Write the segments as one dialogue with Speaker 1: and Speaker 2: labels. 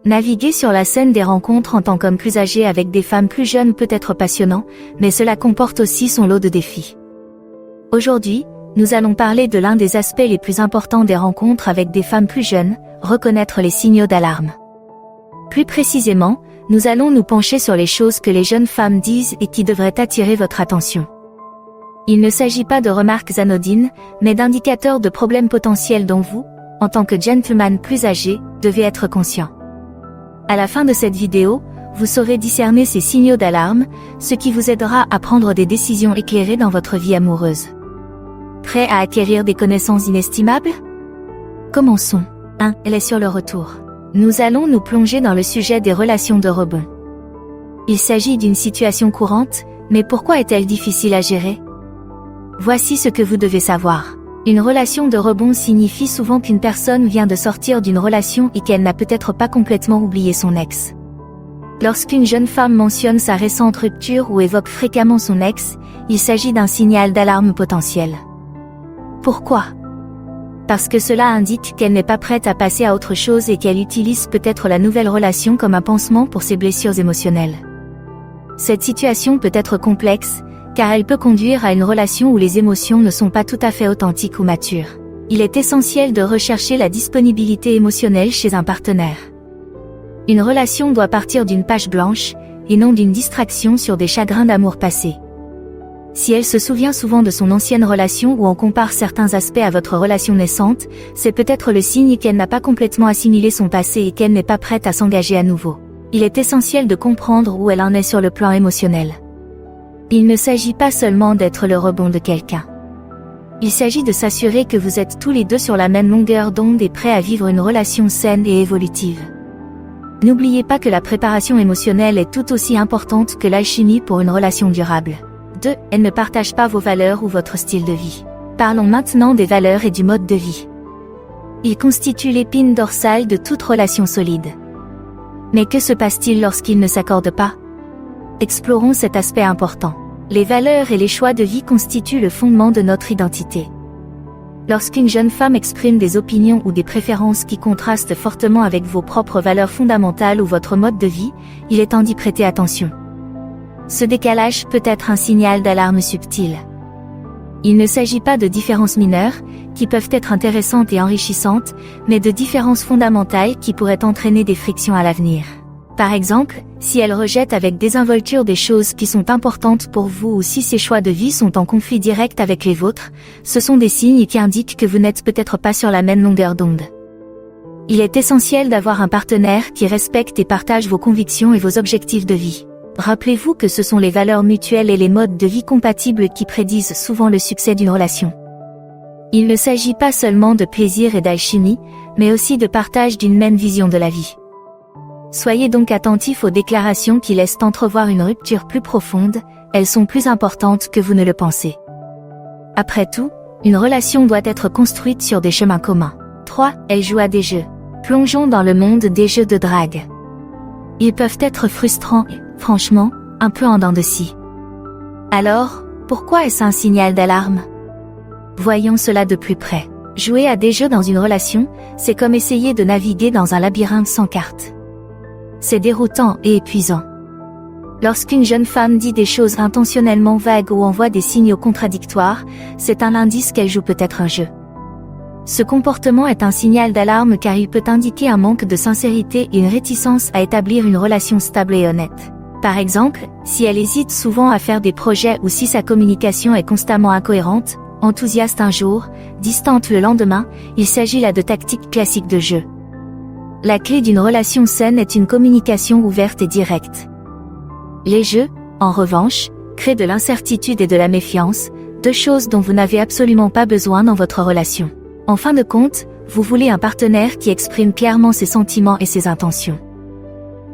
Speaker 1: Naviguer sur la scène des rencontres en tant qu'homme plus âgé avec des femmes plus jeunes peut être passionnant, mais cela comporte aussi son lot de défis. Aujourd'hui, nous allons parler de l'un des aspects les plus importants des rencontres avec des femmes plus jeunes, reconnaître les signaux d'alarme. Plus précisément, nous allons nous pencher sur les choses que les jeunes femmes disent et qui devraient attirer votre attention. Il ne s'agit pas de remarques anodines, mais d'indicateurs de problèmes potentiels dont vous, en tant que gentleman plus âgé, devez être conscient. À la fin de cette vidéo, vous saurez discerner ces signaux d'alarme, ce qui vous aidera à prendre des décisions éclairées dans votre vie amoureuse. Prêt à acquérir des connaissances inestimables? Commençons. 1. Elle est sur le retour. Nous allons nous plonger dans le sujet des relations de rebond. Il s'agit d'une situation courante, mais pourquoi est-elle difficile à gérer? Voici ce que vous devez savoir. Une relation de rebond signifie souvent qu'une personne vient de sortir d'une relation et qu'elle n'a peut-être pas complètement oublié son ex. Lorsqu'une jeune femme mentionne sa récente rupture ou évoque fréquemment son ex, il s'agit d'un signal d'alarme potentiel. Pourquoi? Parce que cela indique qu'elle n'est pas prête à passer à autre chose et qu'elle utilise peut-être la nouvelle relation comme un pansement pour ses blessures émotionnelles. Cette situation peut être complexe, car elle peut conduire à une relation où les émotions ne sont pas tout à fait authentiques ou matures. Il est essentiel de rechercher la disponibilité émotionnelle chez un partenaire. Une relation doit partir d'une page blanche, et non d'une distraction sur des chagrins d'amour passés. Si elle se souvient souvent de son ancienne relation ou en compare certains aspects à votre relation naissante, c'est peut-être le signe qu'elle n'a pas complètement assimilé son passé et qu'elle n'est pas prête à s'engager à nouveau. Il est essentiel de comprendre où elle en est sur le plan émotionnel. Il ne s'agit pas seulement d'être le rebond de quelqu'un. Il s'agit de s'assurer que vous êtes tous les deux sur la même longueur d'onde et prêts à vivre une relation saine et évolutive. N'oubliez pas que la préparation émotionnelle est tout aussi importante que l'alchimie pour une relation durable. 2. Elle ne partage pas vos valeurs ou votre style de vie. Parlons maintenant des valeurs et du mode de vie. Ils constituent l'épine dorsale de toute relation solide. Mais que se passe-t-il lorsqu'ils ne s'accordent pas? Explorons cet aspect important. Les valeurs et les choix de vie constituent le fondement de notre identité. Lorsqu'une jeune femme exprime des opinions ou des préférences qui contrastent fortement avec vos propres valeurs fondamentales ou votre mode de vie, il est temps d'y prêter attention. Ce décalage peut être un signal d'alarme subtil. Il ne s'agit pas de différences mineures, qui peuvent être intéressantes et enrichissantes, mais de différences fondamentales qui pourraient entraîner des frictions à l'avenir. Par exemple, si elle rejette avec désinvolture des choses qui sont importantes pour vous ou si ses choix de vie sont en conflit direct avec les vôtres, ce sont des signes qui indiquent que vous n'êtes peut-être pas sur la même longueur d'onde. Il est essentiel d'avoir un partenaire qui respecte et partage vos convictions et vos objectifs de vie. Rappelez-vous que ce sont les valeurs mutuelles et les modes de vie compatibles qui prédisent souvent le succès d'une relation. Il ne s'agit pas seulement de plaisir et d'alchimie, mais aussi de partage d'une même vision de la vie. Soyez donc attentifs aux déclarations qui laissent entrevoir une rupture plus profonde, elles sont plus importantes que vous ne le pensez. Après tout, une relation doit être construite sur des chemins communs. 3. Elle joue à des jeux. Plongeons dans le monde des jeux de drague. Ils peuvent être frustrants et, franchement, un peu en dents de scie. Alors, pourquoi est-ce un signal d'alarme? Voyons cela de plus près. Jouer à des jeux dans une relation, c'est comme essayer de naviguer dans un labyrinthe sans carte. C'est déroutant et épuisant. Lorsqu'une jeune femme dit des choses intentionnellement vagues ou envoie des signaux contradictoires, c'est un indice qu'elle joue peut-être un jeu. Ce comportement est un signal d'alarme car il peut indiquer un manque de sincérité et une réticence à établir une relation stable et honnête. Par exemple, si elle hésite souvent à faire des projets ou si sa communication est constamment incohérente, enthousiaste un jour, distante le lendemain, il s'agit là de tactiques classiques de jeu. La clé d'une relation saine est une communication ouverte et directe. Les jeux, en revanche, créent de l'incertitude et de la méfiance, deux choses dont vous n'avez absolument pas besoin dans votre relation. En fin de compte, vous voulez un partenaire qui exprime clairement ses sentiments et ses intentions.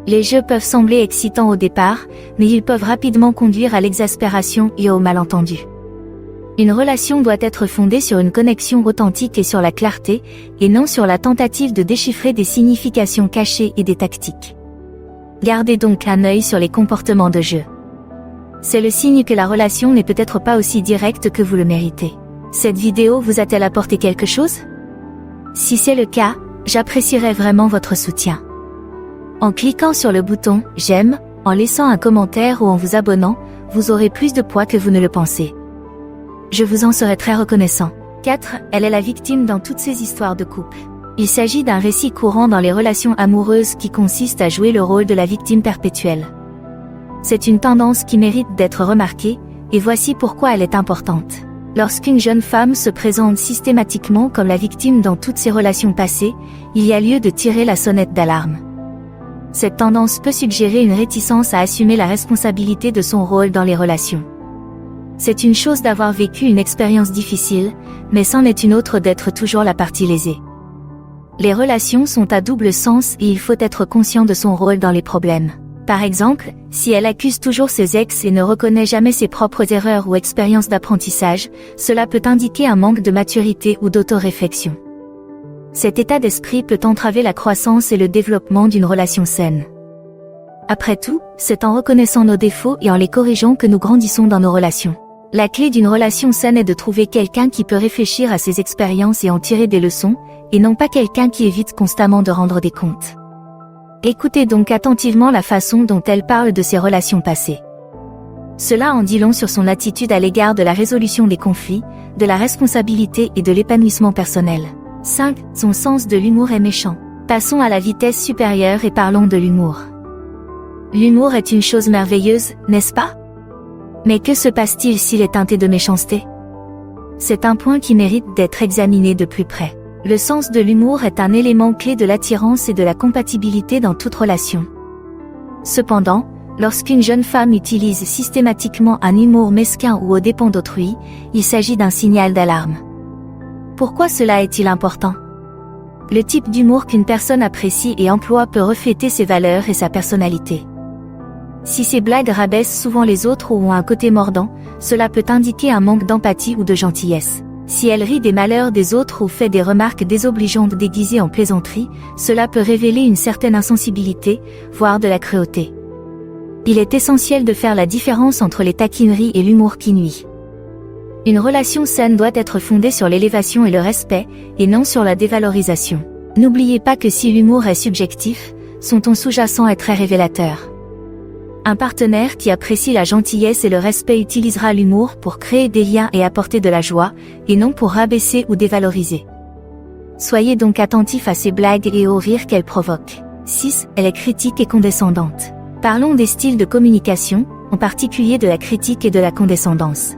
Speaker 1: Les jeux peuvent sembler excitants au départ, mais ils peuvent rapidement conduire à l'exaspération et au malentendu. Une relation doit être fondée sur une connexion authentique et sur la clarté, et non sur la tentative de déchiffrer des significations cachées et des tactiques. Gardez donc un œil sur les comportements de jeu. C'est le signe que la relation n'est peut-être pas aussi directe que vous le méritez. Cette vidéo vous a-t-elle apporté quelque chose? Si c'est le cas, j'apprécierais vraiment votre soutien. En cliquant sur le bouton « J'aime », en laissant un commentaire ou en vous abonnant, vous aurez plus de poids que vous ne le pensez. Je vous en serai très reconnaissant. 4. Elle est la victime dans toutes ces histoires de couple. Il s'agit d'un récit courant dans les relations amoureuses qui consiste à jouer le rôle de la victime perpétuelle. C'est une tendance qui mérite d'être remarquée, et voici pourquoi elle est importante. Lorsqu'une jeune femme se présente systématiquement comme la victime dans toutes ses relations passées, il y a lieu de tirer la sonnette d'alarme. Cette tendance peut suggérer une réticence à assumer la responsabilité de son rôle dans les relations. C'est une chose d'avoir vécu une expérience difficile, mais c'en est une autre d'être toujours la partie lésée. Les relations sont à double sens et il faut être conscient de son rôle dans les problèmes. Par exemple, si elle accuse toujours ses ex et ne reconnaît jamais ses propres erreurs ou expériences d'apprentissage, cela peut indiquer un manque de maturité ou d'autoréflexion. Cet état d'esprit peut entraver la croissance et le développement d'une relation saine. Après tout, c'est en reconnaissant nos défauts et en les corrigeant que nous grandissons dans nos relations. La clé d'une relation saine est de trouver quelqu'un qui peut réfléchir à ses expériences et en tirer des leçons, et non pas quelqu'un qui évite constamment de rendre des comptes. Écoutez donc attentivement la façon dont elle parle de ses relations passées. Cela en dit long sur son attitude à l'égard de la résolution des conflits, de la responsabilité et de l'épanouissement personnel. 5. Son sens de l'humour est méchant. Passons à la vitesse supérieure et parlons de l'humour. L'humour est une chose merveilleuse, n'est-ce pas? Mais que se passe-t-il s'il est teinté de méchanceté? C'est un point qui mérite d'être examiné de plus près. Le sens de l'humour est un élément clé de l'attirance et de la compatibilité dans toute relation. Cependant, lorsqu'une jeune femme utilise systématiquement un humour mesquin ou aux dépens d'autrui, il s'agit d'un signal d'alarme. Pourquoi cela est-il important? Le type d'humour qu'une personne apprécie et emploie peut refléter ses valeurs et sa personnalité. Si ces blagues rabaissent souvent les autres ou ont un côté mordant, cela peut indiquer un manque d'empathie ou de gentillesse. Si elle rit des malheurs des autres ou fait des remarques désobligeantes déguisées en plaisanterie, cela peut révéler une certaine insensibilité, voire de la cruauté. Il est essentiel de faire la différence entre les taquineries et l'humour qui nuit. Une relation saine doit être fondée sur l'élévation et le respect, et non sur la dévalorisation. N'oubliez pas que si l'humour est subjectif, son ton sous-jacent est très révélateur. Un partenaire qui apprécie la gentillesse et le respect utilisera l'humour pour créer des liens et apporter de la joie, et non pour rabaisser ou dévaloriser. Soyez donc attentifs à ces blagues et aux rires qu'elles provoquent. 6. Elle est critique et condescendante. Parlons des styles de communication, en particulier de la critique et de la condescendance.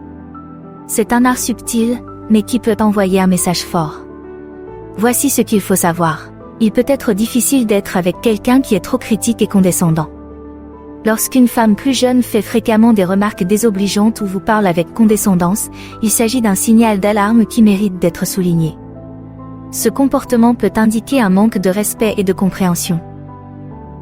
Speaker 1: C'est un art subtil, mais qui peut envoyer un message fort. Voici ce qu'il faut savoir. Il peut être difficile d'être avec quelqu'un qui est trop critique et condescendant. Lorsqu'une femme plus jeune fait fréquemment des remarques désobligeantes ou vous parle avec condescendance, il s'agit d'un signal d'alarme qui mérite d'être souligné. Ce comportement peut indiquer un manque de respect et de compréhension.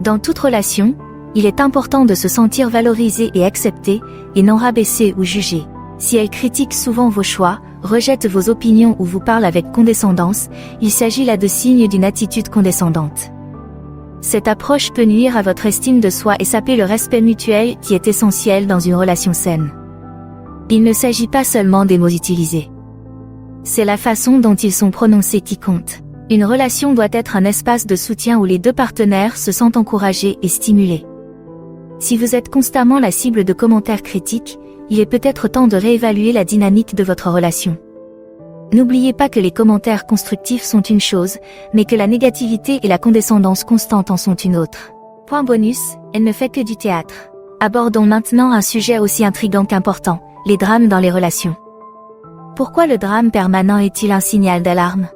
Speaker 1: Dans toute relation, il est important de se sentir valorisé et accepté, et non rabaissé ou jugé. Si elle critique souvent vos choix, rejette vos opinions ou vous parle avec condescendance, il s'agit là de signes d'une attitude condescendante. Cette approche peut nuire à votre estime de soi et saper le respect mutuel qui est essentiel dans une relation saine. Il ne s'agit pas seulement des mots utilisés. C'est la façon dont ils sont prononcés qui compte. Une relation doit être un espace de soutien où les deux partenaires se sentent encouragés et stimulés. Si vous êtes constamment la cible de commentaires critiques, il est peut-être temps de réévaluer la dynamique de votre relation. N'oubliez pas que les commentaires constructifs sont une chose, mais que la négativité et la condescendance constante en sont une autre. Point bonus, elle ne fait que du théâtre. Abordons maintenant un sujet aussi intriguant qu'important, les drames dans les relations. Pourquoi le drame permanent est-il un signal d'alarme?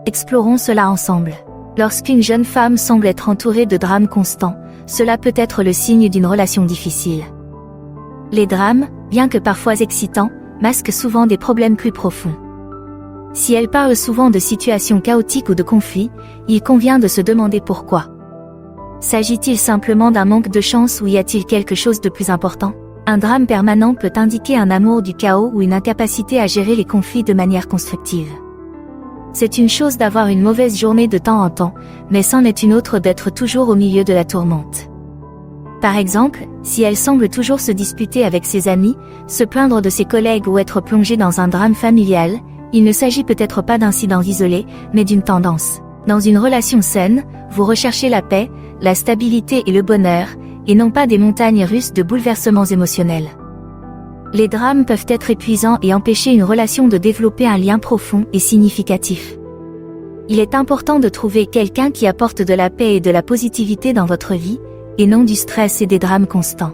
Speaker 1: Explorons cela ensemble. Lorsqu'une jeune femme semble être entourée de drames constants, cela peut être le signe d'une relation difficile. Les drames, bien que parfois excitants, masquent souvent des problèmes plus profonds. Si elle parle souvent de situations chaotiques ou de conflits, il convient de se demander pourquoi. S'agit-il simplement d'un manque de chance ou y a-t-il quelque chose de plus important? Un drame permanent peut indiquer un amour du chaos ou une incapacité à gérer les conflits de manière constructive. C'est une chose d'avoir une mauvaise journée de temps en temps, mais c'en est une autre d'être toujours au milieu de la tourmente. Par exemple, si elle semble toujours se disputer avec ses amis, se plaindre de ses collègues ou être plongée dans un drame familial, il ne s'agit peut-être pas d'incidents isolés, mais d'une tendance. Dans une relation saine, vous recherchez la paix, la stabilité et le bonheur, et non pas des montagnes russes de bouleversements émotionnels. Les drames peuvent être épuisants et empêcher une relation de développer un lien profond et significatif. Il est important de trouver quelqu'un qui apporte de la paix et de la positivité dans votre vie, et non du stress et des drames constants.